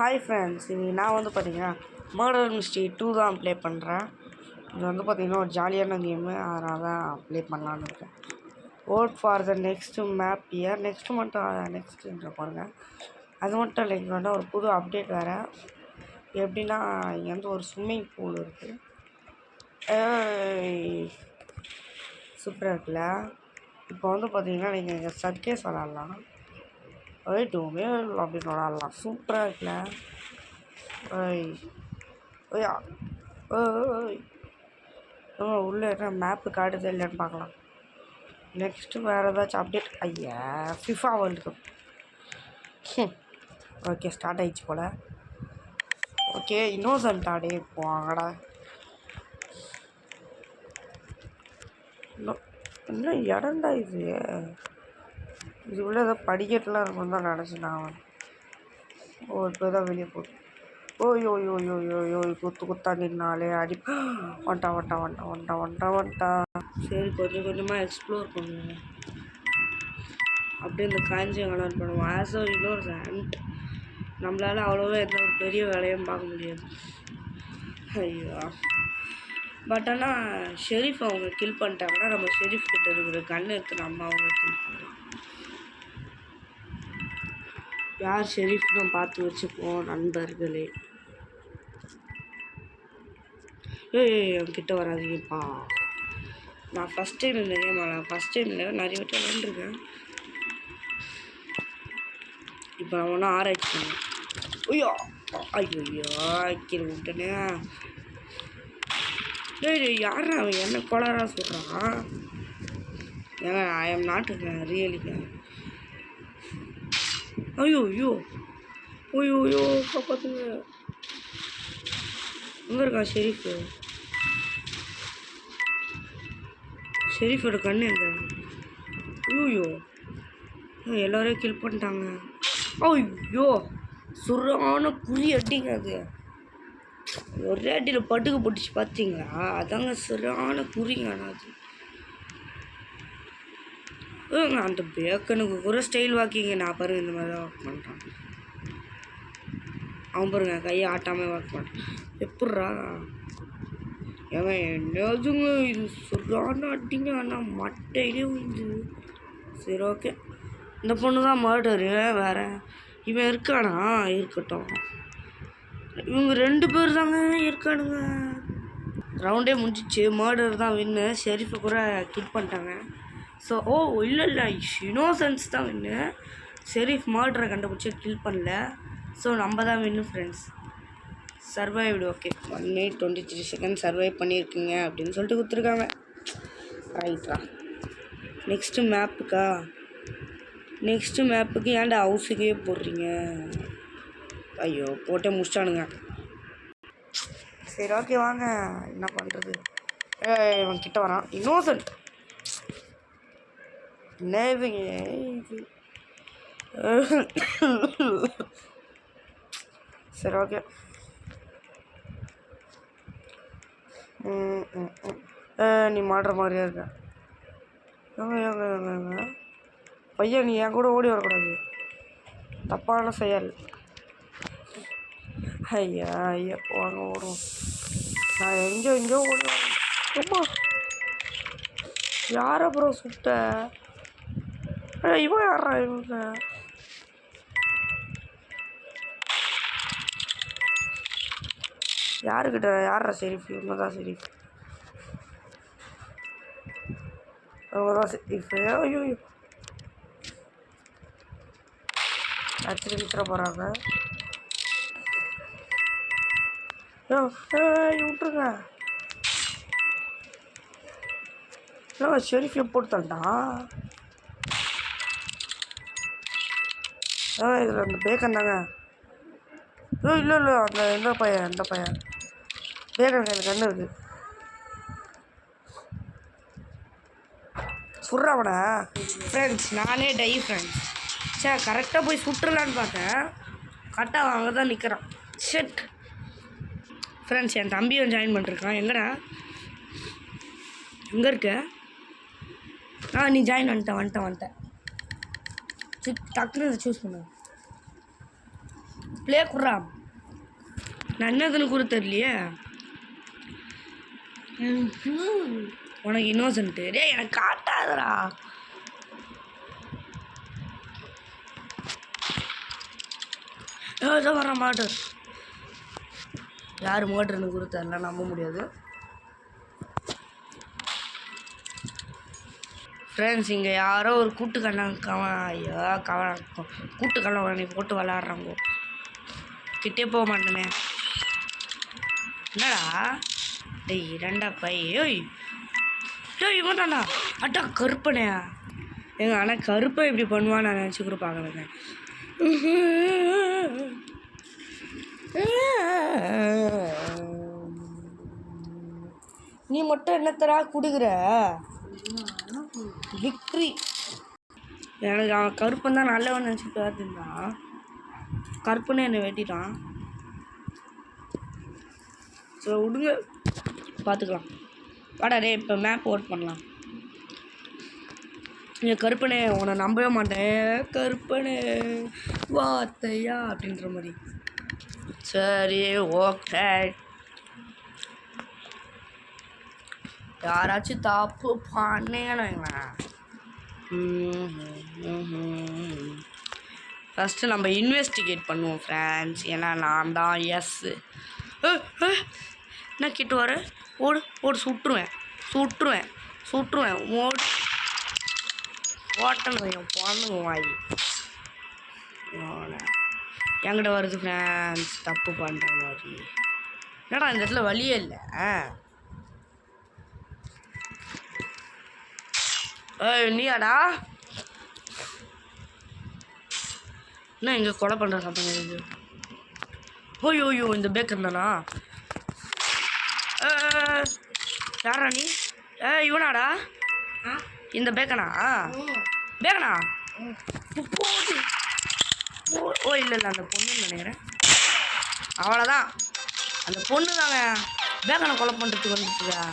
Hi friends, இன்னைக்கு நான் வந்து பார்த்தீங்கன்னா மர்டர் மிஸ்ட்ரி 2 தான் ப்ளே பண்ணுறேன். இது வந்து பார்த்திங்கன்னா ஒரு ஜாலியான கேமு, அதனால தான் ப்ளே பண்ணலான்னு இருக்கேன். Odd for the next map year. நெக்ஸ்ட்டுன்ற பாருங்க. அது மட்டும் இல்லை, இங்கே வந்து ஒரு புது அப்டேட் வேறு. எப்படின்னா இங்கே வந்து ஒரு ஸ்விம்மிங் பூல் இருக்குது. சூப்பராக இருக்குல்ல. இப்போ வந்து பார்த்தீங்கன்னா நீங்கள் இங்கே சர்க்கேஸ் விளாட்லாம். டூமே அப்படின்னு விளாட்லாம். சூப்பராக இருக்குல்ல. உள்ளே என்ன மேப்பு காட்டுது இல்லைன்னு பார்க்கலாம். நெக்ஸ்ட்டு வேறு ஏதாச்சும் அப்டேட். ஐயா, FIFA world cup. Okay, start ஆகிடுச்சு போல். Okay, Innocent ஆடே போவாங்கடா. இன்னும் இடம்டா இது. இதுக்குள்ளே ஏதோ படிக்கட்டுலாம் இருக்கும் தான் நினச்சேன் நான். இப்போ தான் வெளியே போட்டு ஓய்யோ குத்தா நின்னாலே அடி வந்துட்டா. சரி, கொஞ்சம் கொஞ்சமாக எக்ஸ்ப்ளோர் பண்ணுவோம். அப்படியே இந்த காஞ்சி கலர் பண்ணுவோம். ஆஸோ இன்னொரு சாண்ட் நம்மளால் அவ்வளோவா எந்த ஒரு பெரிய வேலையும் பார்க்க முடியாது. ஐயோ, பட் ஆனால் ஷெரீஃப் அவங்க கில் பண்ணிட்டாங்கன்னா நம்ம ஷெரீஃப் கிட்ட இருக்கிற கன்று எடுத்து நம்ம அவங்க கில் பண்ணுறோம். யார் ஷெரீஃப்னு பார்த்து வச்சுப்போம் நண்பர்களே. அவன்கிட்ட வராதிங்கப்பா. நான் ஃபஸ்ட் டைம் இந்த கேம் ஃபஸ்ட் டைம் இல்லை, நிறைய வாட்டி விளாண்டுருக்கேன். இப்போ நான் ஒன்றும் ஆராய்ச்சி பண்ணேன். ஐயோ கீழே விட்டனே. யாரா அவன் என்ன கோளாராக சொல்கிறான்? ஏங்க, ஐ எம் நாட் ரியலிங்க. ஐயோ காப்பாற்றுங்க. எங்கே இருக்கா ஷெரீஃபோட கண்ணு எங்க? ஐயோ, எல்லோரையும் கில் பண்ணிட்டாங்க. ஐயோ, சுரான குறி அடிங்க. அது ஒரே அடியில் பட்டுக்கு போட்டுச்சு பார்த்தீங்களா? அதாங்க சுரான குறிங்க. ஆனால் அது அந்த பேக்கனுக்கு கூட ஸ்டைல் வாக்கிங்க. நான் பாருங்க இந்த மாதிரி தான் ஒர்க் பண்ணுறான். அவன் பாருங்க கையை ஆட்டாமல் ஒர்க் பண்ணுறான். எப்பட்றா ஏங்க என்னதுங்க இது? சுரான அடிங்க. ஆனால் மட்டையிலே இது. சரி, ஓகே. இந்த பொண்ணு தான் மர்டரு. வேறு இவன் இருக்கானா? இருக்கட்டும். இவங்க 2 பேர் தாங்க இருக்கானுங்க. ரவுண்டே முடிஞ்சிச்சு. மர்டர் தான் வின்னு. ஷெரீஃபை கூட கில் பண்ணிட்டாங்க. ஸோ இல்லை இன்னோசன்ஸ் தான் வின்னு. ஷெரீஃப் மர்டரை கண்டுபிடிச்சி கில் பண்ணல. ஸோ நம்ம தான் win friends. Survived. Okay, 1 minute 23 seconds survive பண்ணியிருக்கீங்க அப்படின்னு சொல்லிட்டு கொடுத்துருக்காங்க. ரைட்ரா. நெக்ஸ்ட்டு மேப்புக்கு ஏன்டா ஹவுஸுக்கே போடுறீங்க? ஐயோ, போட்டே முடிச்சிட்டானுங்க. சரி, ஓகே, வாங்க. என்ன பண்ணுறது? இவன் கிட்ட வரான். இன்னோசன்ட் என்னதுங்க இது? சரி, ஓகே. நீ மாடுற மாதிரியா இருக்க. ஏங்க பையன், நீ என் கூட ஓடி வரக்கூடாது. தப்பான செயல். ஐயா வாங்க ஓடுவோம். நான் எங்கேயோ ஓடி வரேன். அம்மா, யார் அப்புறம் சுட்ட? இவன் யாரா? இவங்க யாருக்கிட்ட? யாரா ஷெரீஃப்? இவங்க தான் ஷெரீஃப். ஐயோ, அடிச்சுட்டு விட்டுற போகிறாங்க. விட்டுருங்க. ஷெரீஃப் போட்டு தள்ளிட்டான். இதில் அந்த பேக்கன் தாங்க. இல்லை அந்த இந்த பையன் பேக்கன் கையில் கண்ணு இருக்குது. சுடுறாவன ஃப்ரெண்ட்ஸ். நானே டை ஃப்ரெண்ட்ஸ். சரி, கரெக்டாக போய் சுட்டுலான்னு பார்த்தேன். கரெக்டாக அங்கே தான் நிற்கிறான். ஷெட் ஃப்ரெண்ட்ஸ், என் தம்பியும் ஜாயின் பண்ணிருக்கான். எங்கடா? எங்கே இருக்க? நீ ஜாயின் வந்துட்டேன். டக்குன்னு சூஸ் பண்ணு. ப்ளே குடுறா. நான் என்னதுன்னு கூட தெரியலையே. உனக்கு இன்னோசன்ட்டு டேய் எனக்கு காட்டாதடா. ஏதோ வர மாட்டேன். யார் மோட்டர்னு கூட தெரியல, நம்ப முடியாது. ஃப்ரெண்ட்ஸ் இங்கே யாரோ ஒரு கூட்டுக்கல்லை போட்டு விளாட்றாங்க. கிட்டே போக மாட்டேனே. என்னடா டேய் ரெண்டா பை. ஓய் டேய் இவன் தாண்டா. அட்டா கருப்பனையா ஏங்க. ஆனால் கருப்பை இப்படி பண்ணுவான்னு நான் நினச்சி கூட பார்க்கலங்க. நீ மட்டும் என்னத்தரா குடுக்குற விக்ட்ரி. எனக்கு அவன் கருப்பன் தான் நல்லவன் நினச்சிட்டு இருந்தான். கருப்புன்னு என்னை வெட்டிட்டான். ஸோ விடுங்க, பார்த்துக்கலாம். வாடா டே இப்போ மேப் ஓட் பண்ணலாம். இங்கே கருப்பனே உன்னை நம்பவே மாட்டேன். கருப்பனே வார்த்தையா அப்படின்ற மாதிரி. சரி ஓகே. யாராச்சும் தப்பு பண்ணேன்னு வைங்களேன். ஃபஸ்ட்டு நம்ம இன்வெஸ்டிகேட் பண்ணுவோம் ஃப்ரெண்ட்ஸ். ஏன்னா நான் தான் எஸ். என்ன கிட்ட வர ஓடு ஓடு. சுட்டுருவேன் ஓட்டணும் என் பொண்ணுங்க வாங்கி. என்கிட்ட வருது ஃப்ரெண்ட்ஸ் தப்பு பண்ணுற மாதிரி. என்னடா இந்த இடத்துல வழியே இல்லை. நீயாடா என்ன இங்கே கொலை பண்ணுற சத்தம் இருக்குது? ஓய்யோ இந்த பேக்கர் தானா? யாரா நீ? இவனாடா இந்த பேக்கனா? ஓ இல்லை அந்த பொண்ணுன்னு நினைக்கிறேன். அவ்வளோதான், அந்த பொண்ணு தாங்க பேக்கனை கொலை பண்ணுறதுக்கு வந்துட்டுருக்கா.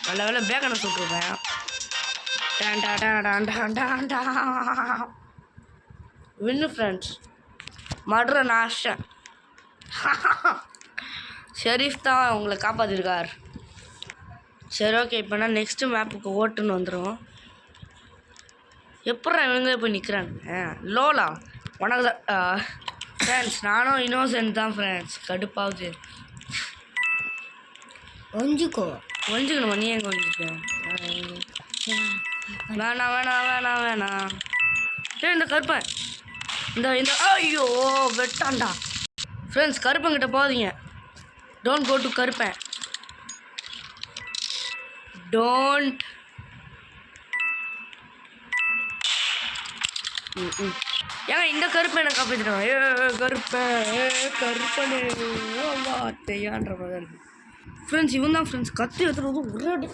நல்ல வேலை பேக்கனை சுட்டுருக்கேன். வின்னு ஃப்ரெண்ட்ஸ். மடுற நாஷன் ஷெரீஃப் தான் உங்களை காப்பாற்றிருக்கார். சரி ஓகே, இப்போனா நெக்ஸ்ட்டு மேப்புக்கு ஓட்டுன்னு வந்துடும். எப்பட்றா இவங்க போய் நிற்கிறாங்க? லோலா உனக்கு தான் ஃப்ரெண்ட்ஸ். நானும் இன்னோசென்ட் தான் ஃப்ரெண்ட்ஸ். கடுப்பாகுது. ஒஞ்சிக்கணுமா? நீ எங்கே ஒஞ்சிக்க? வேணாம். இந்த கருப்பன் இந்த ஐயோ வெட்டான்டா. ஃப்ரெண்ட்ஸ் கருப்பங்கிட்ட போகாதீங்க. Don't go to Karuppan. Don't. ஏங்க இந்த கருப்பை எனக்கு காப்பாற்றிட்டாங்க. கருப்பனே வார்த்தையான்ற மாதிரி இருக்கு ஃப்ரெண்ட்ஸ். இவன் தான் ஃப்ரெண்ட்ஸ் கத்தி எடுத்துகிட்டு வந்து ஒரே அடி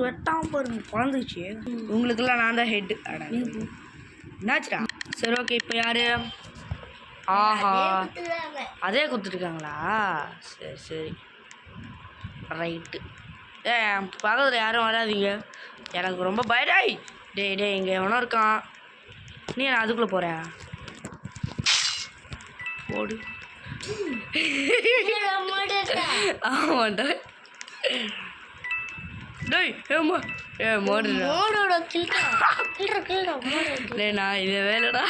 வெட்டாமல் பாருங்க குழந்தைச்சு. உங்களுக்கெல்லாம் நான் தான் ஹெட்டு. என்னாச்சுடா? சரி ஓகே, இப்போ யார்? ஆஹா அதே கொடுத்துருக்காங்களா? சரி ரைட்டு. பக்கத்தில் யாரும் வராதிங்க, எனக்கு ரொம்ப பயடாய். டே இங்கே எவனோ இருக்கான். நீ நான் அதுக்குள்ளே போகிறேன். போடு. ஆமாண்டா. டேய் நான் இதை வேலைடா.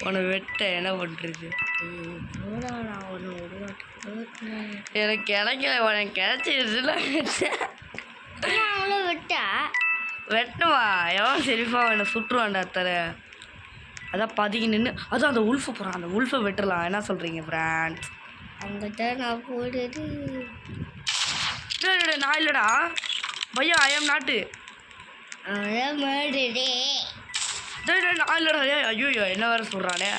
உன்னை வெட்ட என்ன பண்ணுறது? எனக்கு கிடைக்கல, உனக்கு கிடைச்சிருச்சுல. வெட்டவா எவன் சரிஃபா என்னை சுட்டுருவான்டா தர. அதான் பதுங்கி நின்று அதான் அந்த உல்ஃபு போகிறான். அந்த உல்ஃபை வெட்டுடலாம். என்ன சொல்கிறீங்க ஃப்ரெண்ட்ஸ்? அங்கிட்ட நான் போடுறது நான் இல்லைடா பையா. ஐ எம் நாட்டு. நான் இல்லைடா. ஐயோ என்ன வேறு சொல்கிறானே.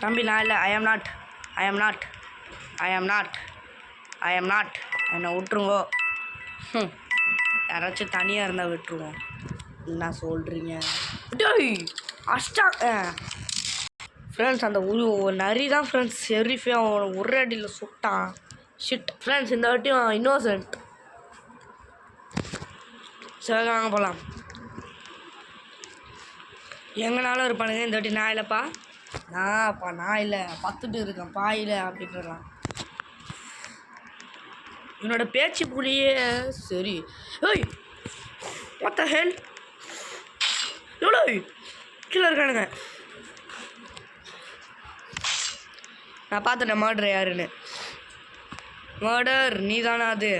தம்பி நான் இல்லை. I am not. என்னை விட்டுருங்கோ. யாராச்சும் தனியாக இருந்தால் விட்டுருவோம். என்ன சொல்கிறீங்க? டேய் அஷ்டா ஃப்ரெண்ட்ஸ். அந்த நரி தான் ஃப்ரெண்ட்ஸ் ஷெரீஃபே அவனை ஒரு அடியில் சுட்டான். Shit friends. இந்த வாட்டியும் இன்னோசென்ட். சரி வாங்க போகலாம். எங்கனாலும் இருப்பானுங்க, இந்த வாட்டி நான் இல்லைப்பா. நான் இல்லை, பத்துட்டு இருக்கேன் பாயில் அப்படின்றான். என்னோட பேச்சு புலியே. சரி ஏய் what the hell எவ்வளோ கீழே இருக்கானுங்க. நான் பார்த்துட்டேன் மர்டர் யாருன்னு. மர்டர் நீ தானே? அது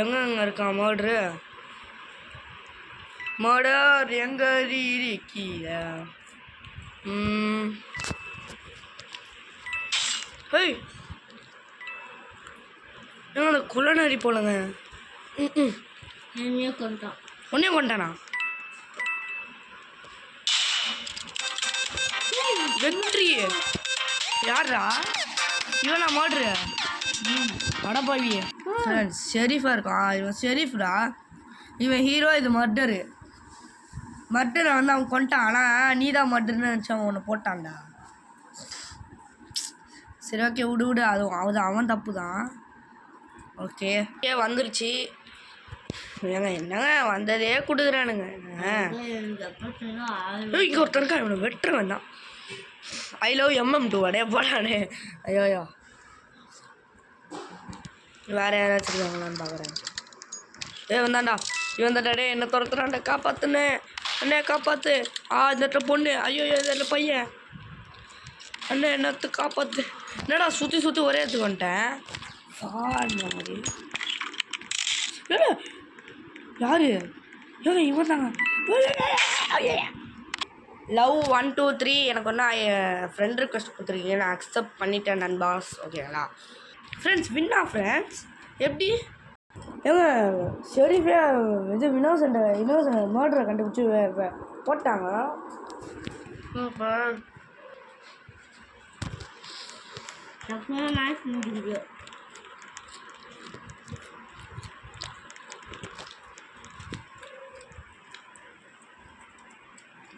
எங்கே இருக்கான் மர்டரு? மர்டர் எங்க இருக்கீங்க? ஏய் என்னோட குள்ளநரி போலங்க. உன்னையும் கொண்டானா? வெற்றி யாரா இவனா மர்டரு? படப்பாவி ஷெரீஃபாக இருக்கான். இவன் ஷெரீஃப்டா, இவன் ஹீரோ, இது மர்டரு. மர்டரை வந்து அவன் கொண்டான். ஆனால் நீ தான் மர்டர்னு நினச்சவன் ஒன்று போட்டான்டா. சரி ஓகே விடு அது அவன் தப்பு தான். ஓகே வந்துருச்சு. என்னங்க வந்ததே கொடுக்குறானுங்க. இங்கே ஒருத்தருக்கா இவனை வெட்டுற வந்தான். ஐ லவ் MM2 அடைய போடானே. ஐயோயோ வேறு யாராச்சும் இருக்காங்களான்னு பார்க்குறேன். வந்தாண்டா இவன் தாண்டா என்ன துரத்துறான்டா. காப்பாற்றுனே அண்ணே காப்பாற்று. இந்த பொண்ணு. ஐயோ இந்த பையன். அண்ணே என்னத்து காப்பாற்று. என்னடா சுற்றி ஒரே இடத்துக்கு வந்துட்டேன். மாதிரி யாரு இவன் தாங்க. லவ் 1 2 3 எனக்கு ஒன்றா ஃப்ரெண்ட் ரிக்வெஸ்ட் கொடுத்துருக்கீங்க, நான் அக்செப்ட் பண்ணிட்டேன் நண்பாஸ். ஓகேங்களா ஃப்ரெண்ட்ஸ்? வின்னா ஃப்ரெண்ட்ஸ் எப்படி ஏங்க ஷெரீஃபே இது இன்னோசன்ட் மர்டரை கண்டுபிடிச்சி போட்டாங்க.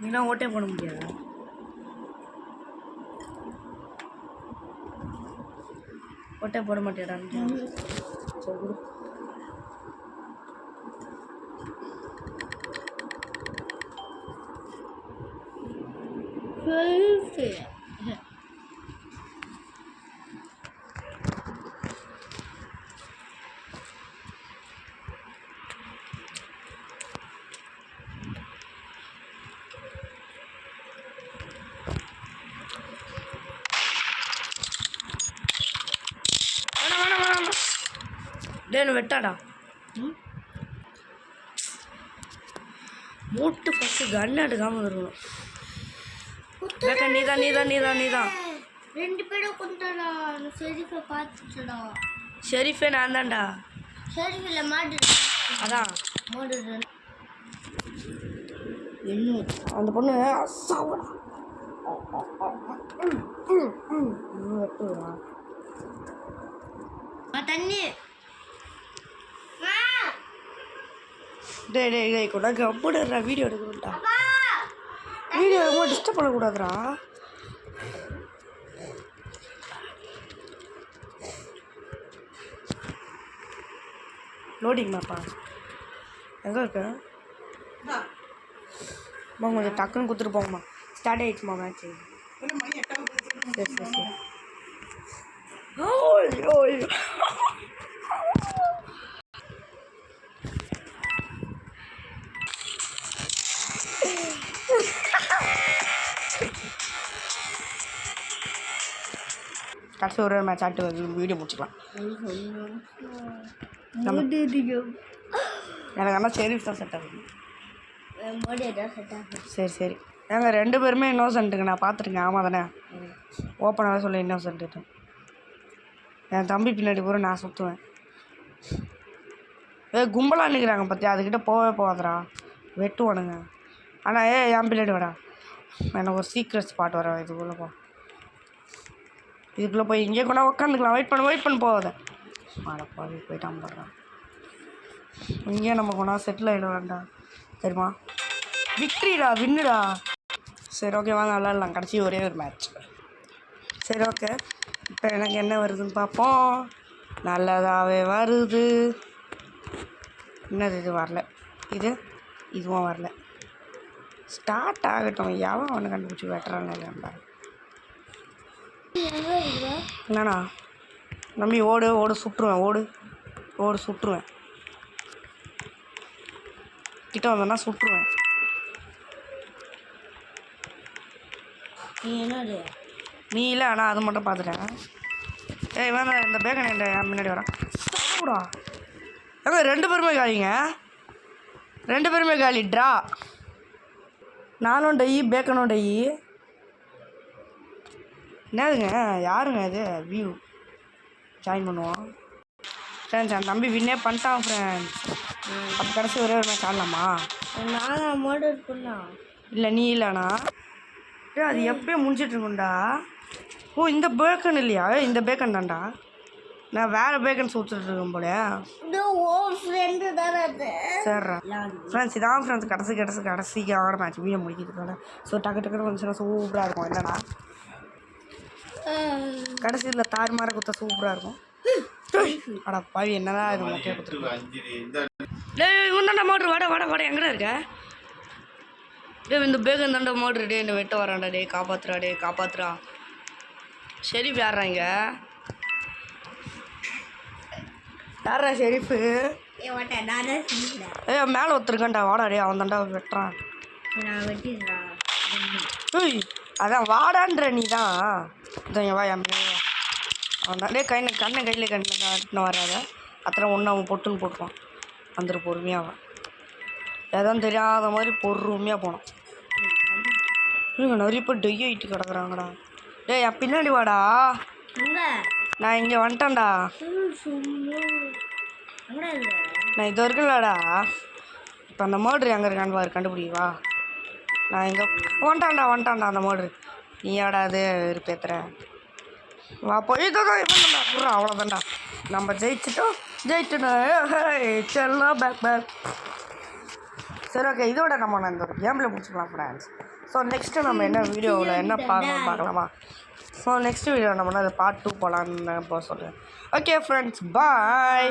நீலாம் ஓட்டே போட முடியாது. ஓட்டே போட மாட்டேடான்னு சொல்லு. டேன்னு வெட்டாடா. மூட்டு ஃபஸ்ட்டு கன் எடுக்காமல் இருக்கணும். நீதான் 2 பேரும் கொண்டடா. ஷெரீஃபை பார்த்துட்டடா. ஷெரீஃபே நான் தான்டா. ஷெரீஃப் இல்லை மர்டர். அதான் மர்டர். இன்னும் அந்த பொண்ணு அசாவடா. வெட்டுறா தண்ணி. டேய் கொண்டாங்க அப்படிடுறா. வீடியோ எடுக்கணும்டா. வீடியோ ரொம்ப டிஸ்டர்ப் பண்ணக்கூடாதுடா. லோடிங் மேப்பா எங்கே இருக்கு? கொஞ்சம் டக்குன்னு கொடுத்துட்டு போங்கம்மா. ஸ்டார்ட் ஆகிடுச்சுமா மேட்ச்சு. சரி கடைசி ஒரு மேட்ச் ஆட்டு வீடியோ முடிச்சுக்கலாம். எனக்கு ஆனால் ஷெரீஃப் தான் செட் ஆகுது. சரி ஏங்க 2 பேருமே இன்னோசன்ட்டுங்க. நான் பார்த்துருக்கேன். ஆமாம் தானே? ஓப்பனாகவே சொல்ல இன்னோசன்ட்டு. என் தம்பி பின்னாடி பூரா நான் சுற்றுவேன். கும்பலாக நிற்கிறாங்க பார்த்தியா, அதுக்கிட்ட போகவே போகாதரா, வெட்டுவானுங்க. ஆனால் என் பின்னாடி வாடா. எனக்கு ஒரு சீக்ரெட் ஸ்பாட் வர இதுக்குள்ளே போய் இங்கே கூட உட்காந்துக்கலாம். வெயிட் பண்ண போகாத. அடப்பா போயிட்டான் போடுறான். இங்கேயே நம்ம கொண்டா செட்டில் ஆகிட வேண்டாம் தெரியுமா? விக்ட்ரிடா, வின்னுடா. சரி ஓகே வாங்க விளாட்லாம். கடைசி ஒரே ஒரு மேட்ச். சரி ஓகே இப்போ எனக்கு என்ன வருதுன்னு பார்ப்போம். நல்லதாகவே வருது. என்னது இது வரல, இதுவும் வரல. ஸ்டார்ட் ஆகட்டும், எவன் அவனை கண்டுபிடிச்சி வெட்டுறான்னு இல்லையா. என்னண்ணா நம்பி ஓடு சுட்டுருவேன், ஓடு சுட்டுருவேன். கிட்ட வந்தோன்னா சுட்டுருவேன். என்னது நீ இல்லை, ஆனால் அது மட்டும் பார்த்துட்டேன். ஏய் வேணா இந்த பேக்கன் என் முன்னாடி வரான். சாப்பிடா ஏங்க 2 பேருமே காலிங்க, 2 பேருமே காலி. ட்ரா. நானும் டை, பேக்கனும் டை. என்னதுங்க யாருங்க இது வியூ ஜாயின் பண்ணுவோம் ஃப்ரெண்ட்ஸ். என் தம்பி வின்னே பண்ணிட்டான் ஃப்ரெண்ட்ஸ். அப்போ கடைசி ஒரே ஒரு மேட்ச் ஆடலாமா? நான் மர்டர் பண்ணா இல்லை நீ இல்லைண்ணா. அது எப்பயே முடிஞ்சிட்டு இருக்கும்டா. ஓ இந்த பேக்கன் இல்லையா, இந்த பேக்கன் தான்டா. நான் வேறு பேக்கன் சுற்றுட்ருக்கேன் போல. சரிடா ஃப்ரெண்ட்ஸ், இதான் ஃப்ரெண்ட்ஸ் கடைசிக்கான மேட்ச் வீடியோ முடிக்கிறதுக்கான. ஸோ டக்கு வந்துச்சுன்னா சூப்பராக இருக்கும். என்னடா கடைசியில் தாறுமாற குத்த சூப்பராக இருக்கும். அடா பாவி என்னதான் இது மொக்கையாக கொடுத்துருக்கேன். இவன் தாண்டா மோட்ரு, வாடா எங்கடா இருக்க? இந்த பேக்கன் தாண்டா மோட்ரு. டே இந்த வெட்ட வரான்டா. டே காப்பாத்துறா. ஷெரீஃப் யாரா இங்க? யாரா ஷெரீஃபு? மேலே ஒருத்தருக்கான்டா, வாடா டே. அவன் தாண்டா வெட்டுறான். ஏய் அதான் வாடான்ற நீ தான். இதான் வா என் அவன் தான். டே கண்ணை கையில் கட்டின வராத. அத்தனை ஒன்று அவன் பொட்டுன்னு போட்டுருவான். வந்துடு பொறுமையாக. அவன் எதுவும் தெரியாத மாதிரி பொறுமையாக போனான். இல்லைங்க நிறைய பேர் டெய் ஆகிட்டு கிடக்குறாங்கடா. டே என் பின்னாடி வாடா. நான் இங்கே வந்துட்டேன்டா. நான் இது வரைக்கும்லடா. இப்போ அந்த மோட்ரு எங்கே இருக்கான்னு பாரு, கண்டுபிடிவா. நான் இங்கே வந்துட்டான்டா அந்த மோட்ரு. நீ ஏடா அது இருப்பேத்துற வா போய் இதான் அவ்வளோதான்டா. நம்ம ஜெயிச்சுட்டோம். செல்லாம் பேக். சரி ஓகே, இதோட நம்ம இந்த ஒரு கேமில் முடிச்சுக்கலாம் ஃப்ரெண்ட்ஸ். ஸோ நெக்ஸ்ட்டு நம்ம என்ன வீடியோவில் என்ன பார்க்கலாமா? ஸோ நெக்ஸ்ட் வீடியோ நம்ம பார்ட் 2 போகலான்னு சொல்கிறேன். ஓகே ஃப்ரெண்ட்ஸ், பாய்.